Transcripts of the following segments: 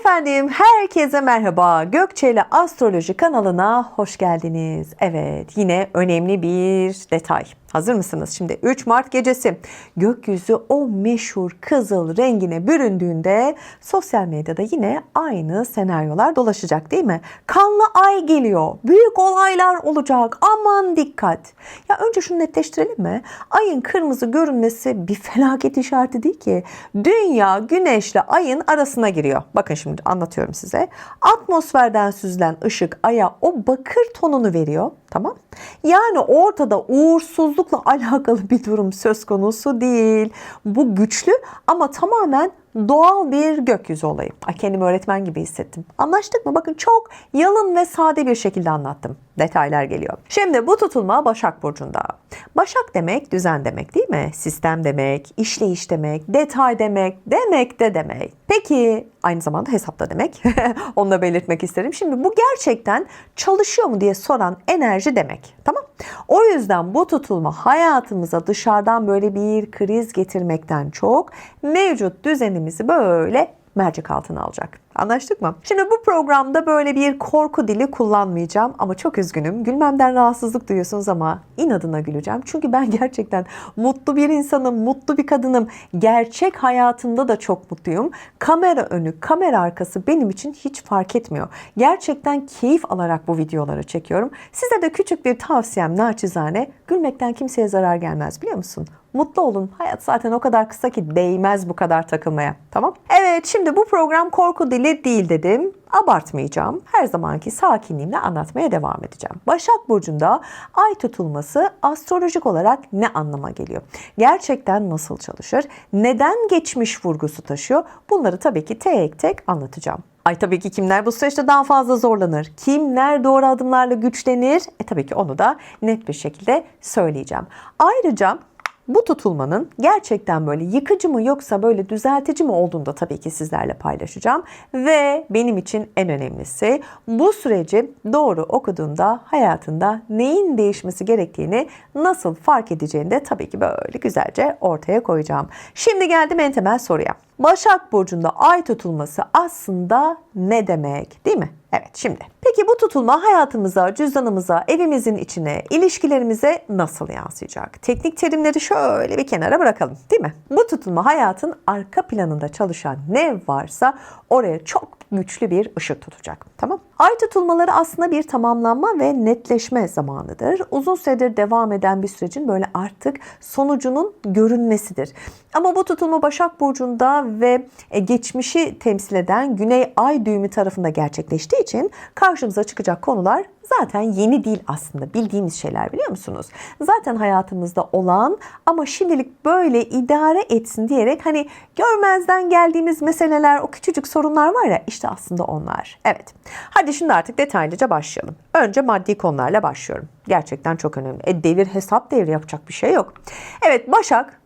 Efendim herkese merhaba. Gökçeli Astroloji kanalına hoş geldiniz. Evet, yine önemli bir detay. Hazır mısınız? Şimdi 3 Mart gecesi gökyüzü o meşhur kızıl rengine büründüğünde sosyal medyada yine aynı senaryolar dolaşacak değil mi? Kanlı ay geliyor. Büyük olaylar olacak. Aman dikkat. Ya önce şunu netleştirelim mi? Ayın kırmızı görünmesi bir felaket işareti değil ki. Dünya güneşle ayın arasına giriyor. Bakın şimdi anlatıyorum size. Atmosferden süzülen ışık aya o bakır tonunu veriyor. Tamam. Yani ortada uğursuzlukla alakalı bir durum söz konusu değil. Bu güçlü ama tamamen doğal bir gökyüzü olayı. Ay, kendimi öğretmen gibi hissettim. Anlaştık mı? Bakın çok yalın ve sade bir şekilde anlattım. Detaylar geliyor. Şimdi bu tutulma Başak Burcu'nda. Başak demek düzen demek değil mi? Sistem demek, işleyiş demek, detay demek, demek de demek. Peki aynı zamanda hesapta demek. Onu da belirtmek isterim. Şimdi bu gerçekten çalışıyor mu diye soran enerji demek. Tamam. O yüzden bu tutulma hayatımıza dışarıdan böyle bir kriz getirmekten çok mevcut düzenimizi böyle mercek altına alacak. Anlaştık mı? Şimdi bu programda böyle bir korku dili kullanmayacağım ama çok üzgünüm. Gülmemden rahatsızlık duyuyorsunuz ama inadına güleceğim. Çünkü ben gerçekten mutlu bir insanım, mutlu bir kadınım. Gerçek hayatımda da çok mutluyum. Kamera önü, kamera arkası benim için hiç fark etmiyor. Gerçekten keyif alarak bu videoları çekiyorum. Size de küçük bir tavsiyem naçizane. Gülmekten kimseye zarar gelmez biliyor musun? Mutlu olun. Hayat zaten o kadar kısa ki değmez bu kadar takılmaya. Tamam? Evet, şimdi bu program korku dili değil dedim. Abartmayacağım. Her zamanki sakinliğimle anlatmaya devam edeceğim. Başak Burcu'nda ay tutulması astrolojik olarak ne anlama geliyor? Gerçekten nasıl çalışır? Neden geçmiş vurgusu taşıyor? Bunları tabii ki tek tek anlatacağım. Ay tabii ki kimler bu süreçte daha fazla zorlanır? Kimler doğru adımlarla güçlenir? Tabii ki onu da net bir şekilde söyleyeceğim. Ayrıca bu tutulmanın gerçekten böyle yıkıcı mı yoksa böyle düzeltici mi olduğunu da tabii ki sizlerle paylaşacağım. Ve benim için en önemlisi bu süreci doğru okuduğunda hayatında neyin değişmesi gerektiğini nasıl fark edeceğini de tabii ki böyle güzelce ortaya koyacağım. Şimdi geldim en temel soruya. Başak Burcu'nda ay tutulması aslında ne demek değil mi? Evet şimdi. Peki bu tutulma hayatımıza, cüzdanımıza, evimizin içine, ilişkilerimize nasıl yansıyacak? Teknik terimleri şöyle bir kenara bırakalım değil mi? Bu tutulma hayatın arka planında çalışan ne varsa oraya çok güçlü bir ışık tutacak. Tamam? Ay tutulmaları aslında bir tamamlanma ve netleşme zamanıdır. Uzun süredir devam eden bir sürecin böyle artık sonucunun görünmesidir. Ama bu tutulma Başak Burcu'nda ve geçmişi temsil eden Güney Ay düğümü tarafında gerçekleştiği için karşımıza çıkacak konular zaten yeni değil aslında. Bildiğimiz şeyler biliyor musunuz? Zaten hayatımızda olan ama şimdilik böyle idare etsin diyerek hani görmezden geldiğimiz meseleler, o küçücük sorunlar var ya işte aslında onlar. Evet. Hadi şimdi artık detaylıca başlayalım. Önce maddi konularla başlıyorum. Gerçekten çok önemli. Devir hesap devri yapacak bir şey yok. Evet Başak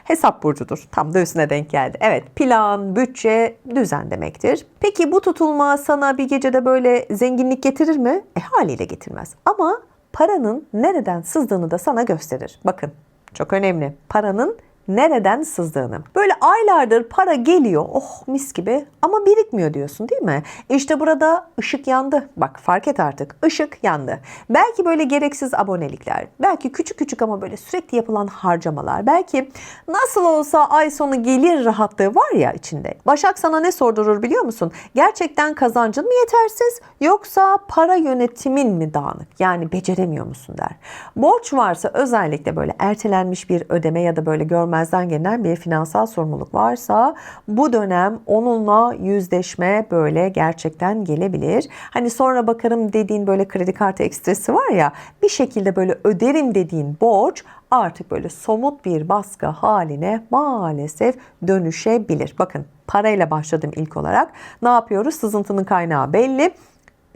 hesap burcudur. Tam da üstüne denk geldi. Evet plan, bütçe, düzen demektir. Peki bu tutulma sana bir gecede böyle zenginlik getirir mi? Haliyle getirmez. Ama paranın nereden sızdığını da sana gösterir. Bakın çok önemli. Paranın nereden sızdığını. Böyle aylardır para geliyor, oh mis gibi ama birikmiyor diyorsun değil mi? İşte burada ışık yandı. Bak fark et artık. Işık yandı. Belki böyle gereksiz abonelikler, belki küçük küçük ama böyle sürekli yapılan harcamalar, belki nasıl olsa ay sonu gelir rahatlığı var ya içinde. Başak sana ne sordurur biliyor musun? Gerçekten kazancın mı yetersiz yoksa para yönetimin mi dağınık? Yani beceremiyor musun der. Borç varsa özellikle böyle ertelenmiş bir ödeme ya da böyle görmezden gelen bir finansal sorumluluk varsa bu dönem onunla yüzleşme böyle gerçekten gelebilir. Hani sonra bakarım dediğin böyle kredi kartı ekstresi var ya bir şekilde böyle öderim dediğin borç artık böyle somut bir baskı haline maalesef dönüşebilir. Bakın parayla başladım ilk olarak. Ne yapıyoruz? Sızıntının kaynağı belli.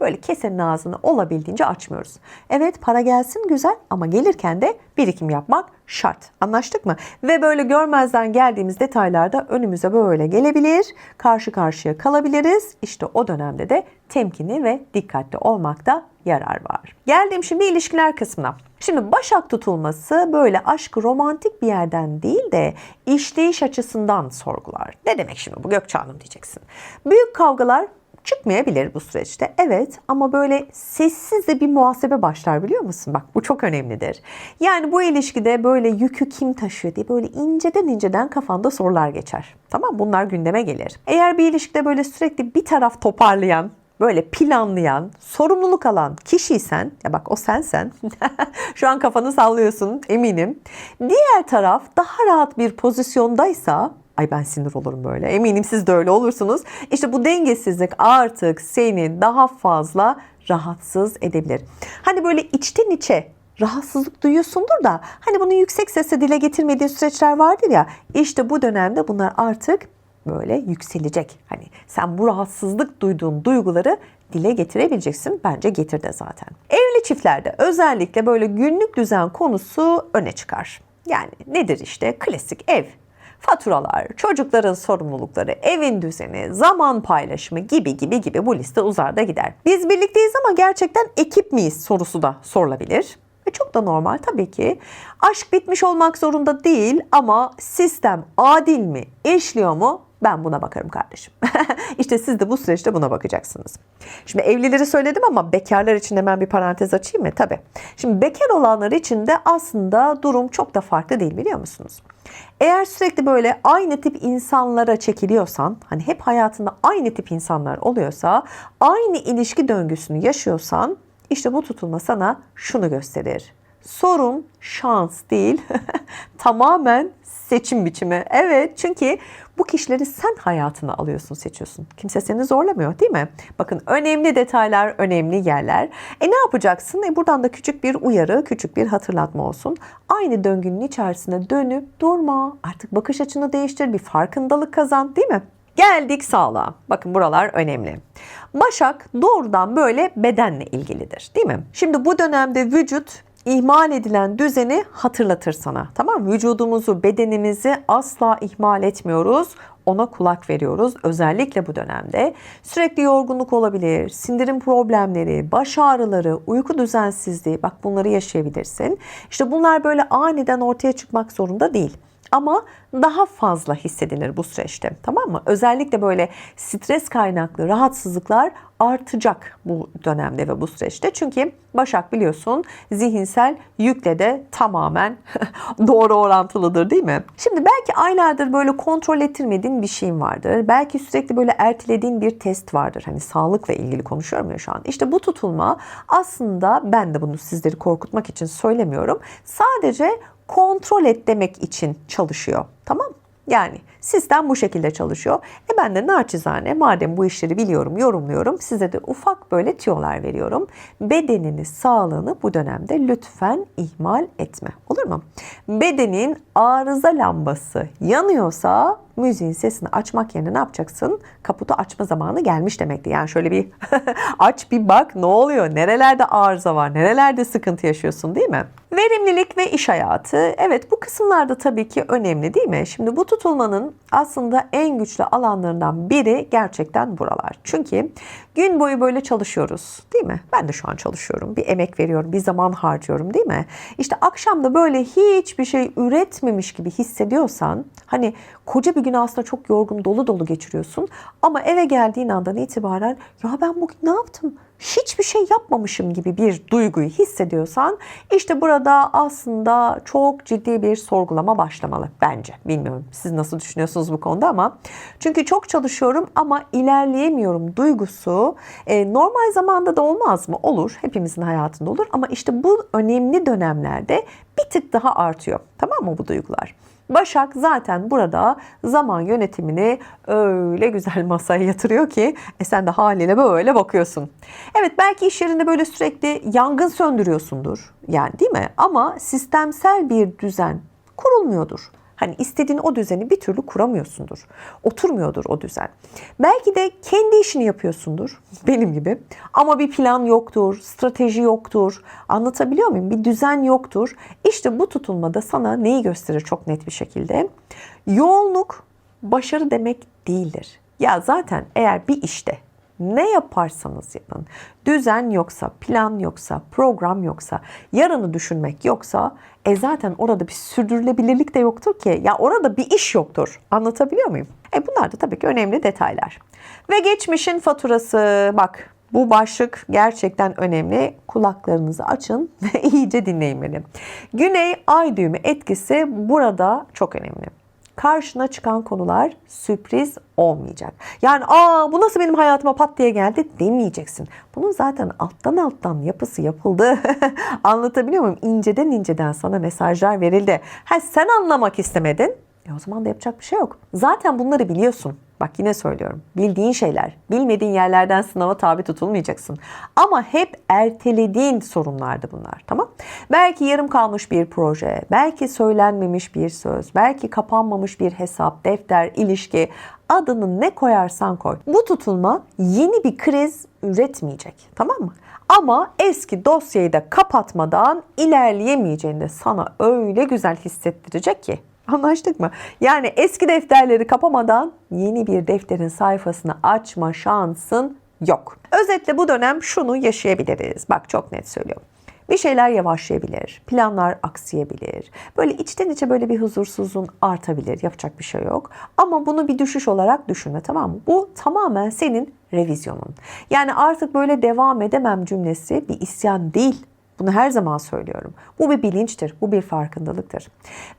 böyle kesenin ağzını olabildiğince açmıyoruz. Evet, para gelsin güzel ama gelirken de birikim yapmak şart. Anlaştık mı? Ve böyle görmezden geldiğimiz detaylarda önümüze böyle gelebilir, karşı karşıya kalabiliriz. İşte o dönemde de temkinli ve dikkatli olmakta yarar var. Geldim şimdi ilişkiler kısmına. Şimdi Başak tutulması böyle aşkı romantik bir yerden değil de işleyiş açısından sorgular. Ne demek şimdi bu Gökçe Hanım diyeceksin. Büyük kavgalar çıkmayabilir bu süreçte. Evet, ama böyle sessizce bir muhasebe başlar, biliyor musun? Bak, bu çok önemlidir. Yani bu ilişkide böyle yükü kim taşıyor diye böyle inceden kafanda sorular geçer. Tamam, bunlar gündeme gelir. Eğer bir ilişkide böyle sürekli bir taraf toparlayan, böyle planlayan, sorumluluk alan kişiysen, ya bak o sensen, şu an kafanı sallıyorsun eminim. Diğer taraf daha rahat bir pozisyondaysa, ay ben sinir olurum böyle, eminim siz de öyle olursunuz. İşte bu dengesizlik artık seni daha fazla rahatsız edebilir. Hani böyle içten içe rahatsızlık duyuyorsundur da hani bunu yüksek sesle dile getirmediğin süreçler vardır ya, işte bu dönemde bunlar artık böyle yükselecek. Hani sen bu rahatsızlık duyduğun duyguları dile getirebileceksin. Bence getir de zaten. Evli çiftlerde özellikle böyle günlük düzen konusu öne çıkar. Yani nedir işte? Klasik ev, faturalar, çocukların sorumlulukları, evin düzeni, zaman paylaşımı gibi bu liste uzar da gider. Biz birlikteyiz ama gerçekten ekip miyiz sorusu da sorulabilir. Ve çok da normal tabii ki. Aşk bitmiş olmak zorunda değil ama sistem adil mi, işliyor mu? Ben buna bakarım kardeşim. İşte siz de bu süreçte buna bakacaksınız. Şimdi evlileri söyledim ama bekarlar için hemen bir parantez açayım mı? Tabii. Şimdi bekar olanlar için de aslında durum çok da farklı değil, biliyor musunuz? Eğer sürekli böyle aynı tip insanlara çekiliyorsan, hani hep hayatında aynı tip insanlar oluyorsa, aynı ilişki döngüsünü yaşıyorsan, işte bu tutulma sana şunu gösterir. Sorun şans değil, tamamen seçim biçimi. Evet, çünkü bu kişileri sen hayatına alıyorsun, seçiyorsun. Kimse seni zorlamıyor, değil mi? Bakın, önemli detaylar, önemli yerler. Ne yapacaksın? Buradan da küçük bir uyarı, küçük bir hatırlatma olsun. Aynı döngünün içerisine dönüp durma. Artık bakış açını değiştir, bir farkındalık kazan, değil mi? Geldik sağlığa. Bakın, buralar önemli. Başak doğrudan böyle bedenle ilgilidir, değil mi? Şimdi bu dönemde vücut ihmal edilen düzeni hatırlatır sana. Tamam mı? Vücudumuzu, bedenimizi asla ihmal etmiyoruz. Ona kulak veriyoruz. Özellikle bu dönemde sürekli yorgunluk olabilir, sindirim problemleri, baş ağrıları, uyku düzensizliği, bak bunları yaşayabilirsin. İşte bunlar böyle aniden ortaya çıkmak zorunda değil. Ama daha fazla hissedilir bu süreçte. Tamam mı? Özellikle böyle stres kaynaklı rahatsızlıklar artacak bu dönemde ve bu süreçte. Çünkü Başak biliyorsun zihinsel yükle de tamamen doğru orantılıdır, değil mi? Şimdi belki aylardır böyle kontrol ettirmediğin bir şeyin vardır. Belki sürekli böyle ertelediğin bir test vardır. Hani sağlıkla ilgili konuşuyorum ya şu an. İşte bu tutulma aslında, ben de bunu sizleri korkutmak için söylemiyorum. Sadece kontrol et demek için çalışıyor. Tamam? Yani sistem bu şekilde çalışıyor. Ben de naçizane, madem bu işleri biliyorum, yorumluyorum, size de ufak böyle tüyolar veriyorum. Bedenini, sağlığını bu dönemde lütfen ihmal etme. Olur mu? Bedenin arıza lambası yanıyorsa müziğin sesini açmak yerine ne yapacaksın? Kaputu açma zamanı gelmiş demekti. Yani şöyle bir aç bir bak, ne oluyor? Nerelerde arıza var? Nerelerde sıkıntı yaşıyorsun, değil mi? Verimlilik ve iş hayatı. Evet, bu kısımlarda tabii ki önemli, değil mi? Şimdi bu tutulmanın aslında en güçlü alanlarından biri gerçekten buralar. Çünkü gün boyu böyle çalışıyoruz, değil mi? Ben de şu an çalışıyorum. Bir emek veriyorum, bir zaman harcıyorum, değil mi? İşte akşam da böyle hiçbir şey üretmemiş gibi hissediyorsan, hani koca bir gün aslında çok yorgun, dolu dolu geçiriyorsun ama eve geldiğin andan itibaren ya ben bugün ne yaptım? Hiçbir şey yapmamışım gibi bir duyguyu hissediyorsan, işte burada aslında çok ciddi bir sorgulama başlamalı bence. Bilmiyorum siz nasıl düşünüyorsunuz bu konuda ama çünkü çok çalışıyorum ama ilerleyemiyorum duygusu normal zamanda da olmaz mı? Olur. Hepimizin hayatında olur ama işte bu önemli dönemlerde bir tık daha artıyor. Tamam mı bu duygular? Başak zaten burada zaman yönetimini öyle güzel masaya yatırıyor ki sen de haliyle böyle bakıyorsun. Evet, belki iş yerinde böyle sürekli yangın söndürüyorsundur. Yani, değil mi? Ama sistemsel bir düzen kurulmuyordur. Hani istediğin o düzeni bir türlü kuramıyorsundur. Oturmuyordur o düzen. Belki de kendi işini yapıyorsundur benim gibi. Ama bir plan yoktur, strateji yoktur. Anlatabiliyor muyum? Bir düzen yoktur. İşte bu tutulmada sana neyi gösterir çok net bir şekilde? Yoğunluk başarı demek değildir. Ya zaten eğer bir işte ne yaparsanız yapın, düzen yoksa, plan yoksa, program yoksa, yarını düşünmek yoksa, zaten orada bir sürdürülebilirlik de yoktur ki. Ya orada bir iş yoktur. Anlatabiliyor muyum? Bunlar da tabii ki önemli detaylar. Ve geçmişin faturası. Bak, bu başlık gerçekten önemli. Kulaklarınızı açın ve iyice dinleyin beni. Güney ay düğümü etkisi burada çok önemli. Karşına çıkan konular sürpriz olmayacak. Yani bu nasıl benim hayatıma pat diye geldi demeyeceksin. Bunun zaten alttan yapısı yapıldı. Anlatabiliyor muyum? İnceden inceden sana mesajlar verildi. Sen anlamak istemedin. O zaman da yapacak bir şey yok. Zaten bunları biliyorsun. Bak yine söylüyorum. Bildiğin şeyler, bilmediğin yerlerden sınava tabi tutulmayacaksın. Ama hep ertelediğin sorunlardı bunlar. Tamam? Belki yarım kalmış bir proje, belki söylenmemiş bir söz, belki kapanmamış bir hesap, defter, ilişki, adını ne koyarsan koy. Bu tutulma yeni bir kriz üretmeyecek. Tamam mı? Ama eski dosyayı da kapatmadan ilerleyemeyeceğini de sana öyle güzel hissettirecek ki. Anlaştık mı? Yani eski defterleri kapamadan yeni bir defterin sayfasını açma şansın yok. Özetle bu dönem şunu yaşayabiliriz. Bak çok net söylüyorum. Bir şeyler yavaşlayabilir, planlar aksayabilir. Böyle içten içe böyle bir huzursuzluğun artabilir. Yapacak bir şey yok. Ama bunu bir düşüş olarak düşünme, tamam mı? Bu tamamen senin revizyonun. Yani artık böyle devam edemem cümlesi bir isyan değil. Bunu her zaman söylüyorum. Bu bir bilinçtir, bu bir farkındalıktır.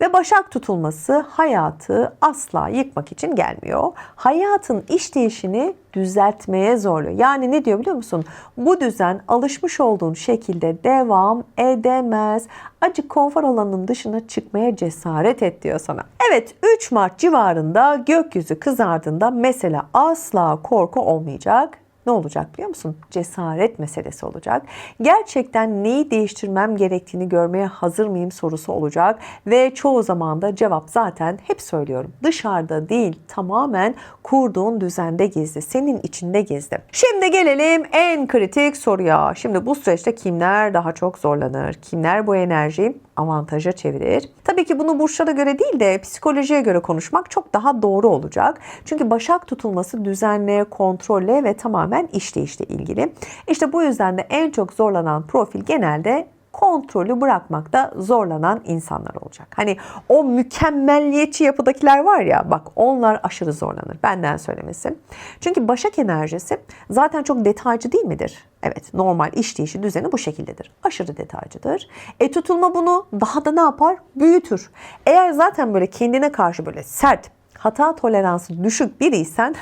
Ve Başak tutulması hayatı asla yıkmak için gelmiyor. Hayatın işleyişini düzeltmeye zorluyor. Yani ne diyor biliyor musun? Bu düzen alışmış olduğun şekilde devam edemez. Acık konfor alanının dışına çıkmaya cesaret et diyor sana. Evet, 3 Mart civarında gökyüzü kızardığında mesela asla korku olmayacak. Ne olacak biliyor musun? Cesaret meselesi olacak. Gerçekten neyi değiştirmem gerektiğini görmeye hazır mıyım sorusu olacak. Ve çoğu zaman da cevap zaten hep söylüyorum. Dışarıda değil, tamamen kurduğun düzende gizli. Senin içinde gizli. Şimdi gelelim en kritik soruya. Şimdi bu süreçte kimler daha çok zorlanır? Kimler bu enerjiyi avantaja çevirir? Tabii ki bunu burçlara göre değil de psikolojiye göre konuşmak çok daha doğru olacak. Çünkü Başak tutulması düzenle, kontrolle ve tamamen işleyişle ilgili. İşte bu yüzden de en çok zorlanan profil genelde kontrolü bırakmakta zorlanan insanlar olacak. Hani o mükemmelliyetçi yapıdakiler var ya, bak onlar aşırı zorlanır. Benden söylemesi. Çünkü Başak enerjisi zaten çok detaycı değil midir? Evet, normal işleyişi düzeni bu şekildedir. Aşırı detaycıdır. Tutulma bunu daha da ne yapar? Büyütür. Eğer zaten böyle kendine karşı böyle sert, hata toleransı düşük biriysen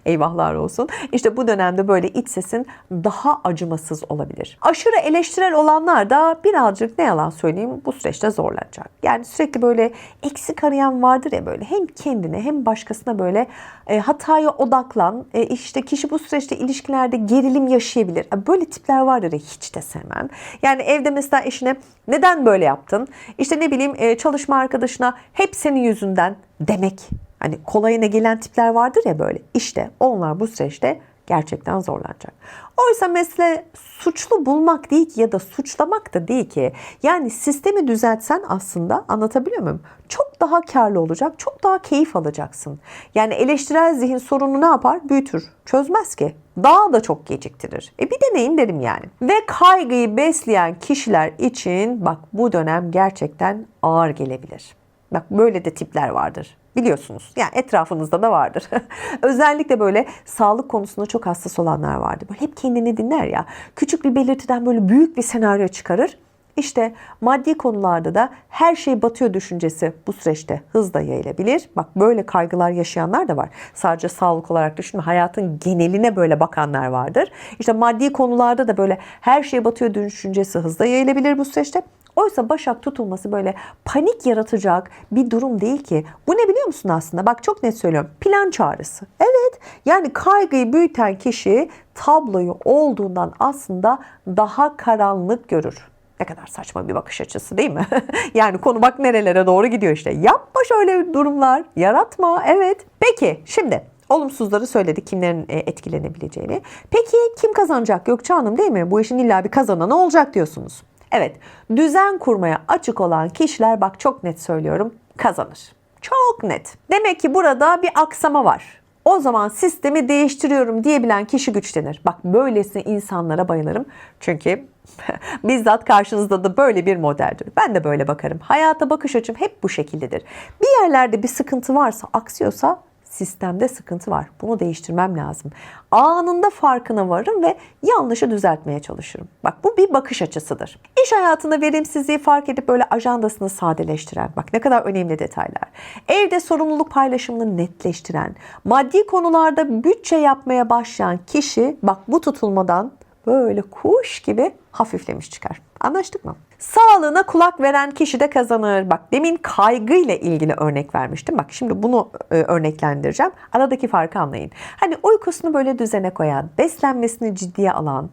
eyvahlar olsun. İşte bu dönemde böyle iç sesin daha acımasız olabilir. Aşırı eleştirel olanlar da birazcık ne yalan söyleyeyim bu süreçte zorlanacak. Yani sürekli böyle eksik arayan vardır ya, böyle hem kendine hem başkasına böyle hataya odaklan. İşte kişi bu süreçte ilişkilerde gerilim yaşayabilir. Böyle tipler vardır ya, hiç de sevmem. Yani evde mesela eşine neden böyle yaptın? İşte ne bileyim çalışma arkadaşına hep senin yüzünden demek. Hani kolayına gelen tipler vardır ya böyle. İşte onlar bu süreçte gerçekten zorlanacak. Oysa mesele suçlu bulmak değil ki ya da suçlamak da değil ki. Yani sistemi düzeltsen aslında, anlatabiliyor muyum? Çok daha karlı olacak, çok daha keyif alacaksın. Yani eleştirel zihin sorunu ne yapar? Büyütür. Çözmez ki. Daha da çok geciktirir. Bir deneyin derim yani. Ve kaygıyı besleyen kişiler için bak bu dönem gerçekten ağır gelebilir. Bak böyle de tipler vardır. Biliyorsunuz. Yani etrafınızda da vardır. Özellikle böyle sağlık konusunda çok hassas olanlar vardır. Böyle hep kendini dinler ya. Küçük bir belirtiden böyle büyük bir senaryo çıkarır. İşte maddi konularda da her şey batıyor düşüncesi bu süreçte hızla yayılabilir. Bak böyle kaygılar yaşayanlar da var. Sadece sağlık olarak düşünme. Hayatın geneline böyle bakanlar vardır. İşte maddi konularda da böyle her şey batıyor düşüncesi hızla yayılabilir bu süreçte. Oysa Başak tutulması böyle panik yaratacak bir durum değil ki. Bu ne biliyor musun aslında? Bak çok net söylüyorum. Plan çağrısı. Evet, yani kaygıyı büyüten kişi tabloyu olduğundan aslında daha karanlık görür. Ne kadar saçma bir bakış açısı değil mi? Yani konu bak nerelere doğru gidiyor işte. Yapma şöyle durumlar, yaratma. Evet. Peki şimdi olumsuzları söyledik, kimlerin etkilenebileceğini. Peki kim kazanacak Gökçe Hanım, değil mi? Bu işin illa bir kazananı olacak diyorsunuz. Evet, düzen kurmaya açık olan kişiler, bak çok net söylüyorum, kazanır. Çok net. Demek ki burada bir aksama var. O zaman sistemi değiştiriyorum diyebilen kişi güçlenir. Bak böylesi insanlara bayılırım. Çünkü bizzat karşınızda da böyle bir modeldir. Ben de böyle bakarım. Hayata bakış açım hep bu şekildedir. Bir yerlerde bir sıkıntı varsa, aksıyorsa sistemde sıkıntı var. Bunu değiştirmem lazım. Anında farkına varırım ve yanlışı düzeltmeye çalışırım. Bak bu bir bakış açısıdır. İş hayatında verimsizliği fark edip böyle ajandasını sadeleştiren, bak ne kadar önemli detaylar. Evde sorumluluk paylaşımını netleştiren, maddi konularda bütçe yapmaya başlayan kişi, bak bu tutulmadan böyle kuş gibi hafiflemiş çıkar. Anlaştık mı? Sağlığına kulak veren kişi de kazanır. Bak demin kaygıyla ilgili örnek vermiştim. Bak şimdi bunu örneklendireceğim. Aradaki farkı anlayın. Hani uykusunu böyle düzene koyan, beslenmesini ciddiye alan,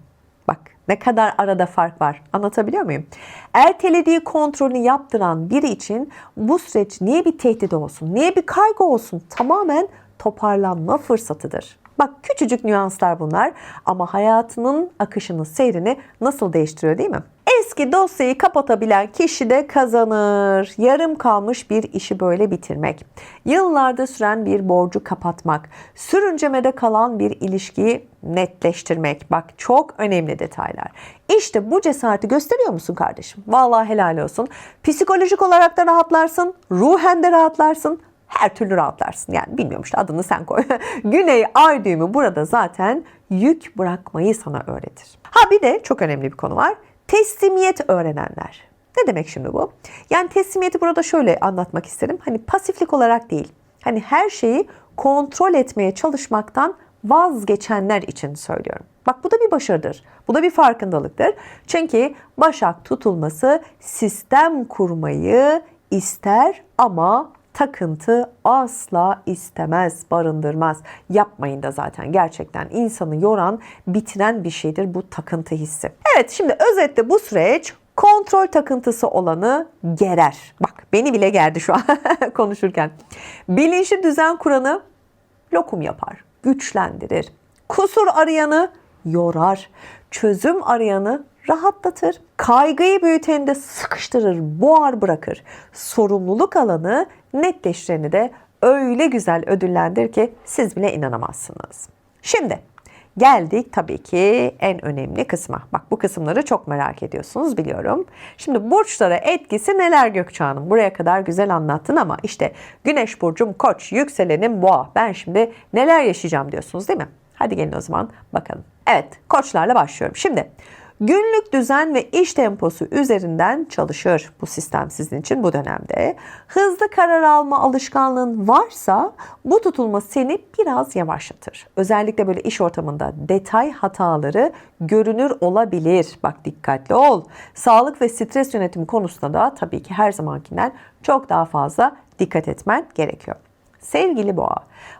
bak ne kadar arada fark var. Anlatabiliyor muyum? Ertelediği kontrolünü yaptıran biri için bu süreç niye bir tehdit olsun, niye bir kaygı olsun, tamamen toparlanma fırsatıdır. Bak küçücük nüanslar bunlar ama hayatının akışını, seyrini nasıl değiştiriyor değil mi? Eski dosyayı kapatabilen kişi de kazanır. Yarım kalmış bir işi böyle bitirmek, yıllarda süren bir borcu kapatmak, sürüncemede kalan bir ilişkiyi netleştirmek. Bak çok önemli detaylar. İşte bu cesareti gösteriyor musun kardeşim? Vallahi helal olsun. Psikolojik olarak da rahatlarsın, ruhen de rahatlarsın. Her türlü rahatlarsın. Yani bilmiyorum işte adını sen koy. Güney ay düğümü burada zaten yük bırakmayı sana öğretir. Ha bir de çok önemli bir konu var. Teslimiyet öğrenenler. Ne demek şimdi bu? Yani teslimiyeti burada şöyle anlatmak isterim. Hani pasiflik olarak değil. Hani her şeyi kontrol etmeye çalışmaktan vazgeçenler için söylüyorum. Bak bu da bir başarıdır. Bu da bir farkındalıktır. Çünkü Başak tutulması sistem kurmayı ister ama takıntı asla istemez, barındırmaz. Yapmayın da zaten, gerçekten insanı yoran, bitiren bir şeydir bu takıntı hissi. Evet şimdi özetle bu süreç kontrol takıntısı olanı gerer. Bak beni bile gerdi şu an konuşurken. Bilinçli düzen kuranı lokum yapar, güçlendirir. Kusur arayanı yorar, çözüm arayanı rahatlatır. Kaygıyı büyüteni de sıkıştırır, boğar bırakır. Sorumluluk alanı netleştireni de öyle güzel ödüllendir ki siz bile inanamazsınız. Şimdi geldik tabii ki en önemli kısma. Bak bu kısımları çok merak ediyorsunuz biliyorum. Şimdi burçlara etkisi neler Gökçe Hanım? Buraya kadar güzel anlattın ama işte Güneş burcum Koç, yükselenim Boğa. Ben şimdi neler yaşayacağım diyorsunuz değil mi? Hadi gelin o zaman bakalım. Evet, Koçlarla başlıyorum. Şimdi günlük düzen ve iş temposu üzerinden çalışır bu sistem sizin için bu dönemde. Hızlı karar alma alışkanlığın varsa bu tutulma seni biraz yavaşlatır. Özellikle böyle iş ortamında detay hataları görünür olabilir. Bak dikkatli ol. Sağlık ve stres yönetimi konusunda da tabii ki her zamankinden çok daha fazla dikkat etmen gerekiyor. Sevgili Boğa,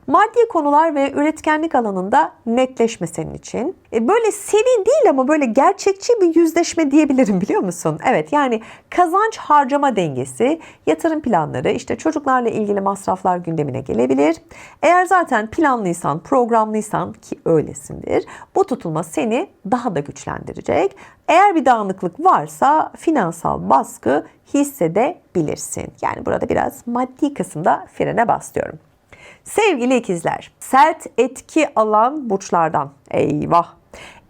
maddi konular ve üretkenlik alanında netleşme senin için. Böyle seri değil ama böyle gerçekçi bir yüzleşme diyebilirim biliyor musun? Evet yani kazanç harcama dengesi, yatırım planları, işte çocuklarla ilgili masraflar gündemine gelebilir. Eğer zaten planlıysan, programlıysan ki öylesindir, bu tutulma seni daha da güçlendirecek. Eğer bir dağınıklık varsa finansal baskı hissedebilirsin. Yani burada biraz maddi kısımda frene bas diyorum. Sevgili ikizler, sert etki alan burçlardan eyvah.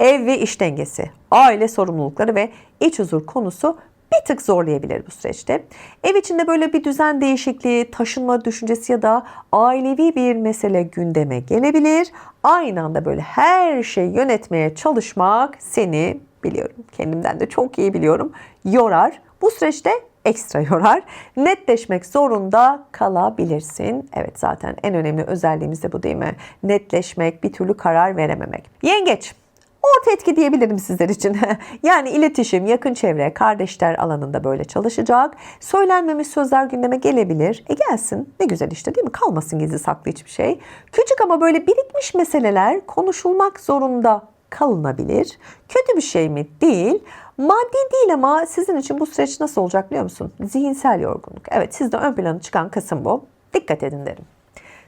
Ev ve iş dengesi, aile sorumlulukları ve iç huzur konusu bir tık zorlayabilir bu süreçte. Ev içinde böyle bir düzen değişikliği, taşınma düşüncesi ya da ailevi bir mesele gündeme gelebilir. Aynı anda böyle her şeyi yönetmeye çalışmak seni, biliyorum kendimden de çok iyi biliyorum, yorar. Bu süreçte ekstra yorar. Netleşmek zorunda kalabilirsin. Evet zaten en önemli özelliğimiz de bu değil mi? Netleşmek, bir türlü karar verememek. Yengeç. Orta etki diyebilirim sizler için. Yani iletişim, yakın çevre, kardeşler alanında böyle çalışacak. Söylenmemiş sözler gündeme gelebilir. Gelsin. Ne güzel işte değil mi? Kalmasın gizli saklı hiçbir şey. Küçük ama böyle birikmiş meseleler konuşulmak zorunda kalınabilir. Kötü bir şey mi? Değil. Maddi değil ama sizin için bu süreç nasıl olacak biliyor musun? Zihinsel yorgunluk. Evet, sizde ön plana çıkan kısım bu. Dikkat edin derim.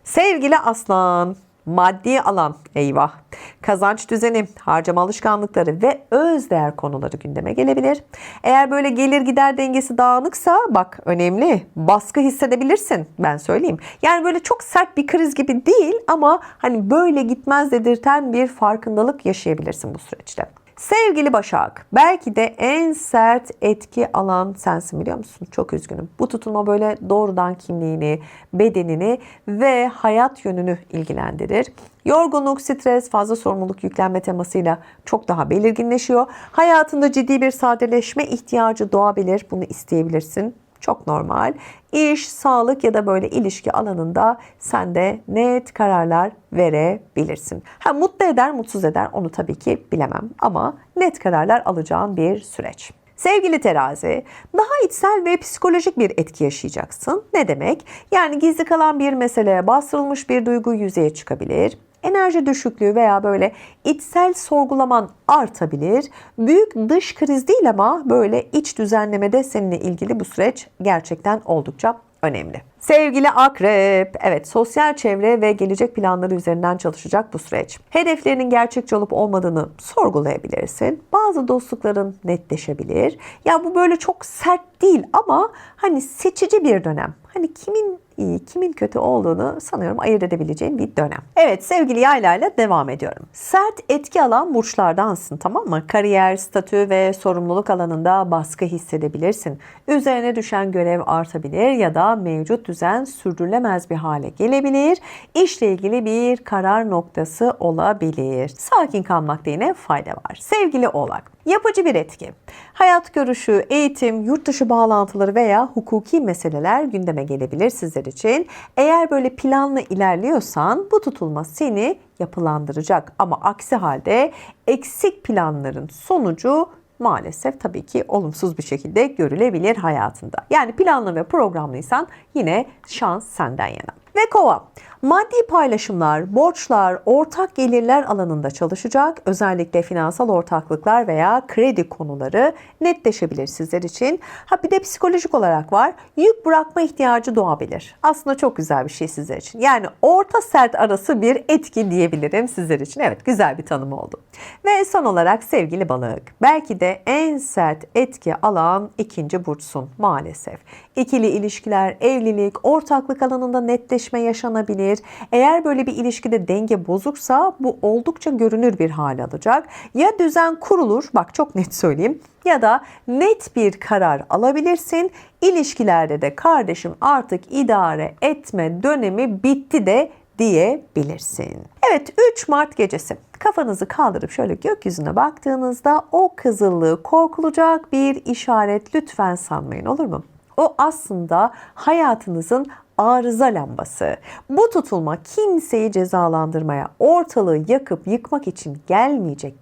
Sevgili Aslan, maddi alan, eyvah. Kazanç düzeni, harcama alışkanlıkları ve özdeğer konuları gündeme gelebilir. Eğer böyle gelir gider dengesi dağınıksa bak önemli, baskı hissedebilirsin, ben söyleyeyim. Yani böyle çok sert bir kriz gibi değil ama hani böyle gitmez dedirten bir farkındalık yaşayabilirsin bu süreçte. Sevgili Başak, belki de en sert etki alan sensin biliyor musun? Çok üzgünüm. Bu tutulma böyle doğrudan kimliğini, bedenini ve hayat yönünü ilgilendirir. Yorgunluk, stres, fazla sorumluluk yüklenme temasıyla çok daha belirginleşiyor. Hayatında ciddi bir sadeleşme ihtiyacı doğabilir. Bunu isteyebilirsin. Çok normal. İş, sağlık ya da böyle ilişki alanında sen de net kararlar verebilirsin. Mutlu eder, mutsuz eder onu tabii ki bilemem ama net kararlar alacağın bir süreç. Sevgili Terazi, daha içsel ve psikolojik bir etki yaşayacaksın. Ne demek? Yani gizli kalan bir meseleye bastırılmış bir duygu yüzeye çıkabilir. Enerji düşüklüğü veya böyle içsel sorgulaman artabilir. Büyük dış kriz değil ama böyle iç düzenlemede seninle ilgili bu süreç gerçekten oldukça önemli. Sevgili Akrep, evet sosyal çevre ve gelecek planları üzerinden çalışacak bu süreç. Hedeflerinin gerçekçi olup olmadığını sorgulayabilirsin. Bazı dostlukların netleşebilir. Ya bu böyle çok sert değil ama hani seçici bir dönem. Hani kimin iyi, kimin kötü olduğunu sanıyorum ayırt edebileceğin bir dönem. Evet sevgili Yaylayla devam ediyorum. Sert etki alan burçlardansın, tamam mı? Kariyer, statü ve sorumluluk alanında baskı hissedebilirsin. Üzerine düşen görev artabilir ya da mevcut düzen sürdürülemez bir hale gelebilir. İşle ilgili bir karar noktası olabilir. Sakin kalmakta yine fayda var. Sevgili Oğlak, yapıcı bir etki. Hayat görüşü, eğitim, yurt dışı bağlantıları veya hukuki meseleler gündeme gelebilir sizler için. Eğer böyle planlı ilerliyorsan bu tutulma seni yapılandıracak. Ama aksi halde eksik planların sonucu maalesef tabii ki olumsuz bir şekilde görülebilir hayatında. Yani planlı ve programlıysan yine şans senden yana. Ve Kova, maddi paylaşımlar, borçlar, ortak gelirler alanında çalışacak. Özellikle finansal ortaklıklar veya kredi konuları netleşebilir sizler için. Bir de psikolojik olarak var. Yük bırakma ihtiyacı doğabilir. Aslında çok güzel bir şey sizler için. Yani orta sert arası bir etki diyebilirim sizler için. Evet, güzel bir tanım oldu. Ve son olarak sevgili Balık, belki de en sert etki alan ikinci burçsun maalesef. İkili ilişkiler, evlilik, ortaklık alanında netleşme yaşanabilir. Eğer böyle bir ilişkide denge bozuksa bu oldukça görünür bir hal alacak. Ya düzen kurulur, bak çok net söyleyeyim, ya da net bir karar alabilirsin. İlişkilerde de kardeşim artık idare etme dönemi bitti de diyebilirsin. Evet, 3 Mart gecesi kafanızı kaldırıp şöyle gökyüzüne baktığınızda o kızıllığı korkulacak bir işaret lütfen sanmayın, olur mu? O aslında hayatınızın arıza lambası. Bu tutulma kimseyi cezalandırmaya, ortalığı yakıp yıkmak için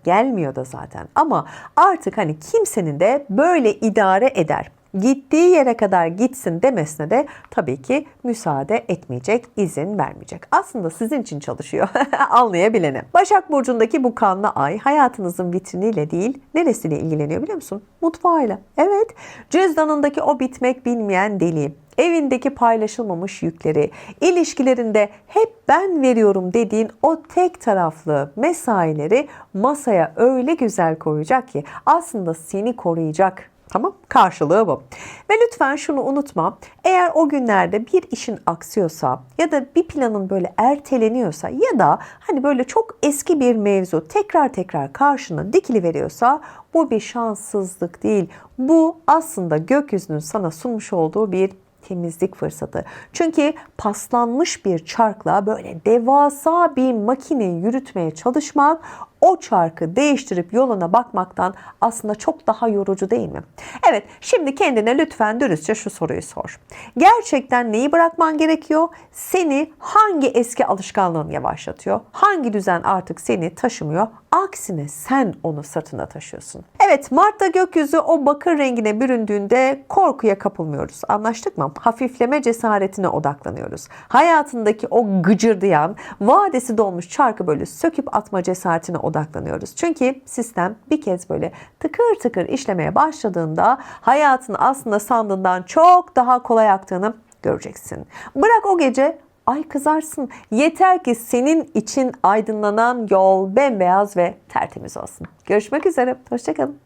gelmiyor da zaten. Ama artık hani kimsenin de böyle idare eder, gittiği yere kadar gitsin demesine de tabii ki müsaade etmeyecek, izin vermeyecek. Aslında sizin için çalışıyor, anlayabilene. Başak Burcu'ndaki bu kanlı ay hayatınızın vitriniyle değil, neresiyle ilgileniyor biliyor musun? Mutfağıyla. Evet, cüzdanındaki o bitmek bilmeyen deliği, evindeki paylaşılmamış yükleri, ilişkilerinde hep ben veriyorum dediğin o tek taraflı mesaileri masaya öyle güzel koyacak ki aslında seni koruyacak. Tamam, karşılığı bu. Ve lütfen şunu unutma. Eğer o günlerde bir işin aksıyorsa ya da bir planın böyle erteleniyorsa ya da hani böyle çok eski bir mevzu tekrar karşına dikili veriyorsa bu bir şanssızlık değil. Bu aslında gökyüzünün sana sunmuş olduğu bir temizlik fırsatı. Çünkü paslanmış bir çarkla böyle devasa bir makine yürütmeye çalışmak, o çarkı değiştirip yoluna bakmaktan aslında çok daha yorucu değil mi? Evet, şimdi kendine lütfen dürüstçe şu soruyu sor. Gerçekten neyi bırakman gerekiyor? Seni hangi eski alışkanlığın yavaşlatıyor? Hangi düzen artık seni taşımıyor? Aksine sen onu sırtında taşıyorsun. Evet, Mart'ta gökyüzü o bakır rengine büründüğünde korkuya kapılmıyoruz. Anlaştık mı? Hafifleme cesaretine odaklanıyoruz. Hayatındaki o gıcırdayan, vadesi dolmuş çarkı böyle söküp atma cesaretine odaklanıyoruz. Çünkü sistem bir kez böyle tıkır tıkır işlemeye başladığında hayatın aslında sandığından çok daha kolay aktığını göreceksin. Bırak o gece ay kızarsın. Yeter ki senin için aydınlanan yol bembeyaz ve tertemiz olsun. Görüşmek üzere. Hoşça kalın.